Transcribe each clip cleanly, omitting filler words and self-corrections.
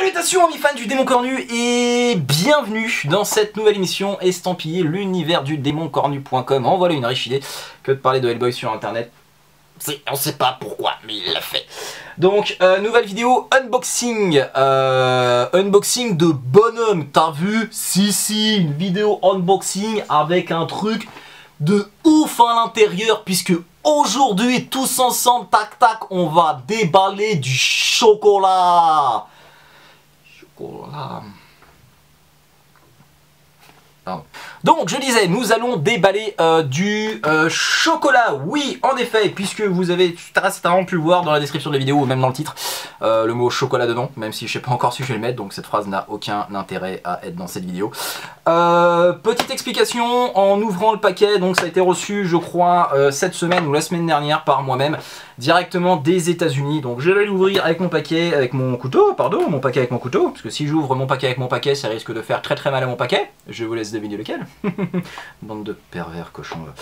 Salutations amis fans du démon cornu et bienvenue dans cette nouvelle émission estampillée l'univers du démoncornu.com. En voilà une riche idée que de parler de Hellboy sur internet. On sait pas pourquoi, mais il l'a fait. Donc, nouvelle vidéo unboxing. Unboxing de bonhomme. T'as vu? Si, une vidéo unboxing avec un truc de ouf à l'intérieur, puisque aujourd'hui, tous ensemble, tac tac, on va déballer du chocolat. Donc je disais, nous allons déballer du chocolat. Oui, en effet, puisque vous avez certainement pu le voir dans la description de la vidéo ou même dans le titre, le mot chocolat dedans, même si je sais pas encore si je vais le mettre, donc cette phrase n'a aucun intérêt à être dans cette vidéo. Petite explication, en ouvrant le paquet, donc ça a été reçu je crois cette semaine ou la semaine dernière par moi-même, directement des États-Unis. Donc je vais l'ouvrir avec mon paquet, avec mon couteau, pardon, mon paquet avec mon couteau, parce que si j'ouvre mon paquet avec mon paquet, ça risque de faire très mal à mon paquet. Je vous laisse deviner lequel. Bande de pervers cochons là.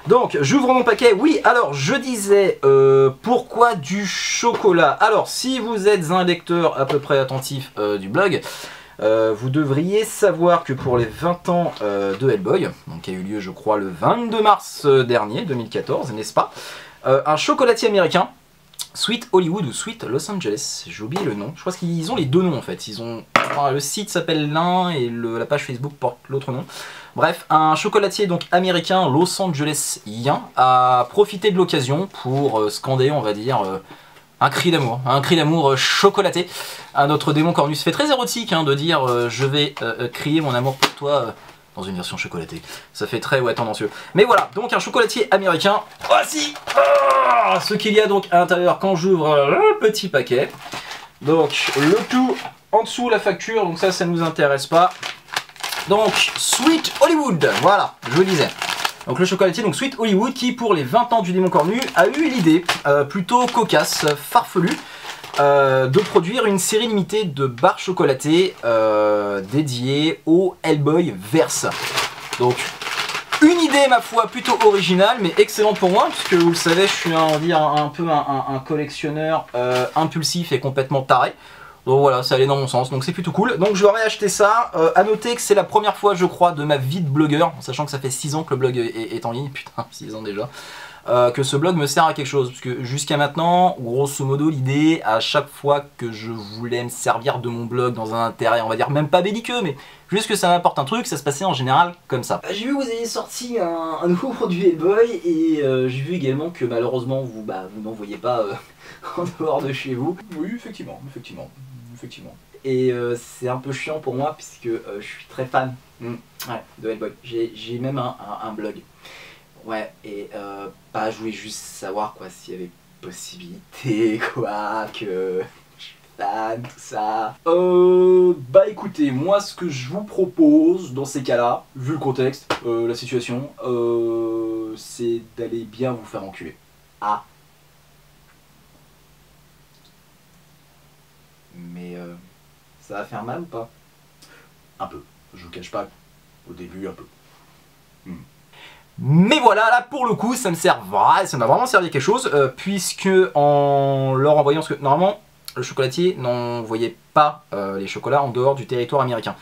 Donc j'ouvre mon paquet. Oui, alors je disais pourquoi du chocolat. Alors si vous êtes un lecteur à peu près attentif du blog, vous devriez savoir que pour les 20 ans de Hellboy, donc qui a eu lieu je crois le 22 mars dernier, 2014, n'est-ce pas, un chocolatier américain, Sweet Hollywood ou Sweet Los Angeles, j'ai oublié le nom, je pense qu'ils ont les deux noms en fait, le site s'appelle l'un et la page Facebook porte l'autre nom. Bref, un chocolatier donc américain Los Angelesien a profité de l'occasion pour scander, on va dire, un cri d'amour chocolaté à notre démon cornu. Ça fait très érotique hein, de dire je vais crier mon amour pour toi dans une version chocolatée. Ça fait très tendancieux. Mais voilà, donc un chocolatier américain. Voici ce qu'il y a donc à l'intérieur quand j'ouvre le petit paquet. Donc le tout en dessous la facture, donc ça nous intéresse pas. Donc Sweet Hollywood, voilà, je vous le disais. Donc le chocolatier, donc Sweet Hollywood, qui pour les 20 ans du démon cornu a eu l'idée plutôt cocasse, farfelue, de produire une série limitée de barres chocolatées dédiées au Hellboy verse. Donc une idée ma foi plutôt originale mais excellente pour moi, puisque vous le savez je suis un peu un collectionneur impulsif et complètement taré. Donc voilà, ça allait dans mon sens, donc c'est plutôt cool. Donc je vais acheter ça. À noter que c'est la première fois, je crois, de ma vie de blogueur, en sachant que ça fait 6 ans que le blog est en ligne, putain, 6 ans déjà, que ce blog me sert à quelque chose. Parce que jusqu'à maintenant, grosso modo, l'idée, à chaque fois que je voulais me servir de mon blog dans un intérêt, on va dire même pas belliqueux, mais juste que ça m'apporte un truc, ça se passait en général comme ça. J'ai vu que vous avez sorti un nouveau produit Hellboy, et j'ai vu également que malheureusement, vous n'en voyez pas en dehors de chez vous. Oui, effectivement. Et c'est un peu chiant pour moi puisque je suis très fan de Hellboy. J'ai même un blog. Ouais, et je voulais juste savoir quoi, s'il y avait possibilité, quoi, que je suis fan, tout ça. Écoutez, moi ce que je vous propose dans ces cas-là, vu le contexte, la situation, c'est d'aller bien vous faire enculer. Ah. Mais ça va faire mal ou pas? Un peu, je vous cache pas, au début un peu. Mais voilà, là pour le coup ça m'a vraiment servi à quelque chose, puisque en leur envoyant, parce que normalement le chocolatier n'envoyait pas les chocolats en dehors du territoire américain.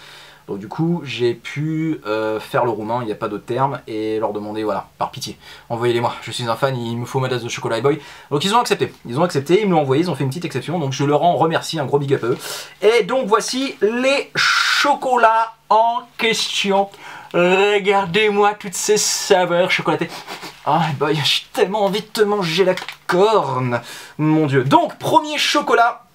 Donc du coup j'ai pu faire le roumain, il n'y a pas d'autre terme, et leur demander voilà, par pitié, envoyez-les-moi, je suis un fan, il me faut ma tasse de chocolat Hellboy. Donc ils ont accepté, ils me l'ont envoyé, ils ont fait une petite exception, donc je leur en remercie, un gros big up à eux. Et donc voici les chocolats en question. Regardez-moi toutes ces saveurs chocolatées. Oh Hellboy, j'ai tellement envie de te manger la corne, mon dieu. Donc premier chocolat,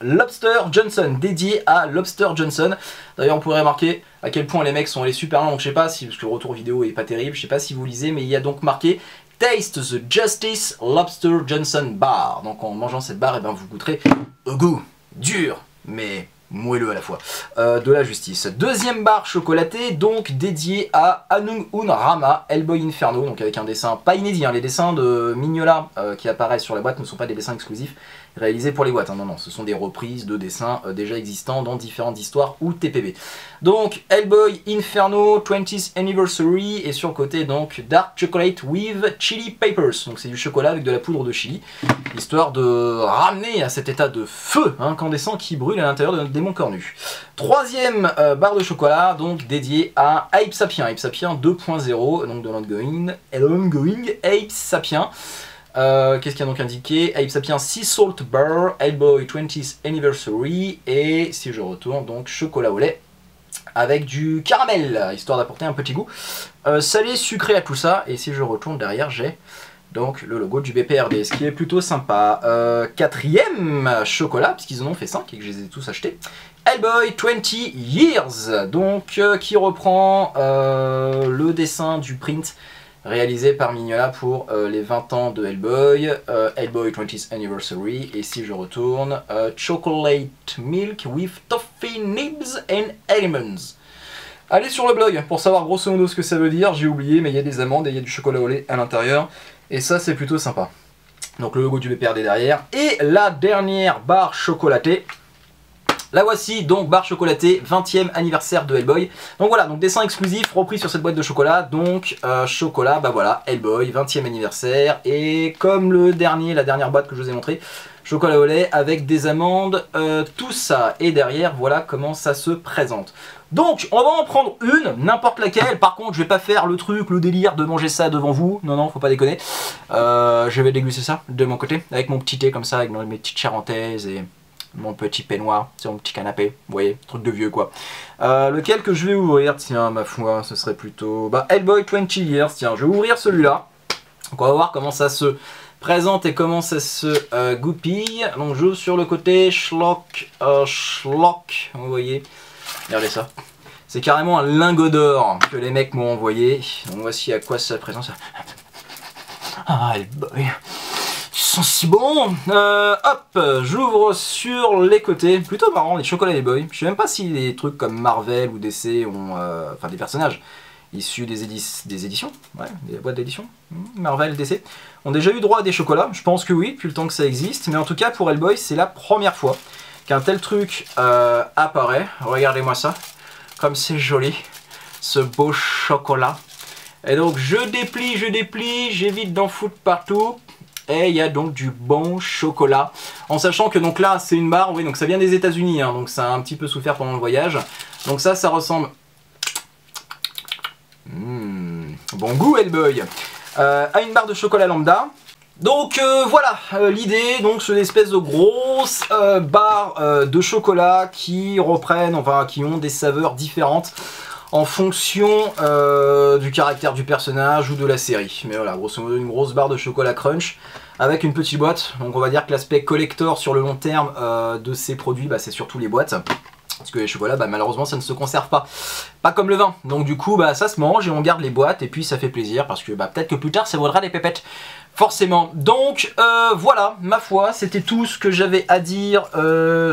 Lobster Johnson, dédié à Lobster Johnson. D'ailleurs on pourrait remarquer à quel point les mecs sont allés super loin, donc je sais pas si, parce que le retour vidéo est pas terrible, je sais pas si vous lisez, mais il y a donc marqué Taste the Justice Lobster Johnson Bar. Donc en mangeant cette barre, vous goûterez au goût dur, mais moelleux à la fois, de la justice. Deuxième barre chocolatée, donc dédiée à Anung Un Rama, Hellboy Inferno, donc avec un dessin pas inédit, hein. Les dessins de Mignola qui apparaissent sur la boîte ne sont pas des dessins exclusifs, réalisés pour les boîtes. Hein. Non, non, ce sont des reprises de dessins déjà existants dans différentes histoires ou TPB. Donc Hellboy Inferno 20th Anniversary et sur le côté donc Dark Chocolate with Chili Papers. Donc c'est du chocolat avec de la poudre de chili, histoire de ramener à cet état de feu incandescent qui brûle à l'intérieur de notre démon cornu. Troisième barre de chocolat donc dédiée à Ape Sapien 2.0, donc de l'ongoing Ape Sapien. Qu'est-ce qu'il y a donc indiqué? Ape Sapien Sea Salt Bar, Hellboy 20th Anniversary, et si je retourne, donc chocolat au lait avec du caramel, histoire d'apporter un petit goût salé, sucré à tout ça. Et si je retourne derrière, j'ai donc le logo du BPRD, ce qui est plutôt sympa. Quatrième chocolat, puisqu'ils en ont fait 5 et que je les ai tous achetés. Hellboy 20 Years, donc qui reprend le dessin du print réalisé par Mignola pour les 20 ans de Hellboy, Hellboy 20th Anniversary, et si je retourne, Chocolate Milk with Toffee Nibs and Almonds. Allez sur le blog pour savoir grosso modo ce que ça veut dire, j'ai oublié, mais il y a des amandes et il y a du chocolat au lait à l'intérieur, et ça c'est plutôt sympa. Donc le logo du BPRD derrière, et la dernière barre chocolatée. La voici donc, barre chocolatée, 20e anniversaire de Hellboy. Donc voilà, donc dessin exclusif repris sur cette boîte de chocolat. Donc chocolat, bah voilà, Hellboy, 20e anniversaire. Et comme la dernière boîte que je vous ai montré, chocolat au lait avec des amandes, tout ça. Et derrière, voilà comment ça se présente. Donc on va en prendre une, n'importe laquelle. Par contre, je vais pas faire le truc, le délire de manger ça devant vous. Non, non, faut pas déconner. Je vais déguster ça de mon côté, avec mon petit thé comme ça, avec mes petites charentaises et mon petit peignoir sur mon petit canapé, vous voyez, truc de vieux quoi. Lequel que je vais ouvrir, tiens, ma foi, ce serait plutôt... Bah, Hellboy 20 Years, tiens, je vais ouvrir celui-là. Donc on va voir comment ça se présente et comment ça se goupille. Donc je joue sur le côté, schlock, vous voyez, regardez ça. C'est carrément un lingot d'or que les mecs m'ont envoyé. Donc voici à quoi ça présente. Ah, Hellboy, sont si bons. Hop, j'ouvre sur les côtés. Plutôt marrant, les chocolats Hellboy. Je sais même pas si les trucs comme Marvel ou DC ont... Enfin, des personnages issus des éditions. Ouais, des boîtes d'édition. Marvel, DC. Ont déjà eu droit à des chocolats. Je pense que oui, depuis le temps que ça existe. Mais en tout cas, pour Hellboy, c'est la première fois qu'un tel truc apparaît. Regardez-moi ça. Comme c'est joli. Ce beau chocolat. Et donc, je déplie, j'évite d'en foutre partout. Et il y a donc du bon chocolat, en sachant que donc là c'est une barre, oui, donc ça vient des États-Unis, hein, donc ça a un petit peu souffert pendant le voyage. Donc ça ressemble, bon goût Hellboy, à une barre de chocolat lambda. Donc voilà l'idée, donc c'est une espèce de grosse barre de chocolat qui reprennent, enfin qui ont des saveurs différentes en fonction du caractère du personnage ou de la série. Mais voilà, grosso modo une grosse barre de chocolat crunch avec une petite boîte. Donc on va dire que l'aspect collector sur le long terme de ces produits, bah, c'est surtout les boîtes. Parce que les chocolats, bah, malheureusement, ça ne se conserve pas. Pas comme le vin. Donc du coup, bah, ça se mange et on garde les boîtes et puis ça fait plaisir parce que bah, peut-être que plus tard, ça vaudra des pépettes. Forcément. Donc voilà, ma foi, c'était tout ce que j'avais à dire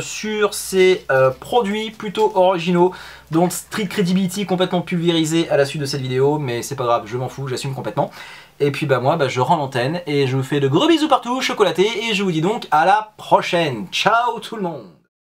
sur ces produits plutôt originaux, dont Street Credibility complètement pulvérisé à la suite de cette vidéo, mais c'est pas grave, je m'en fous, j'assume complètement. Et puis bah moi, bah, je rends l'antenne et je vous fais de gros bisous partout, chocolatés, et je vous dis donc à la prochaine. Ciao tout le monde!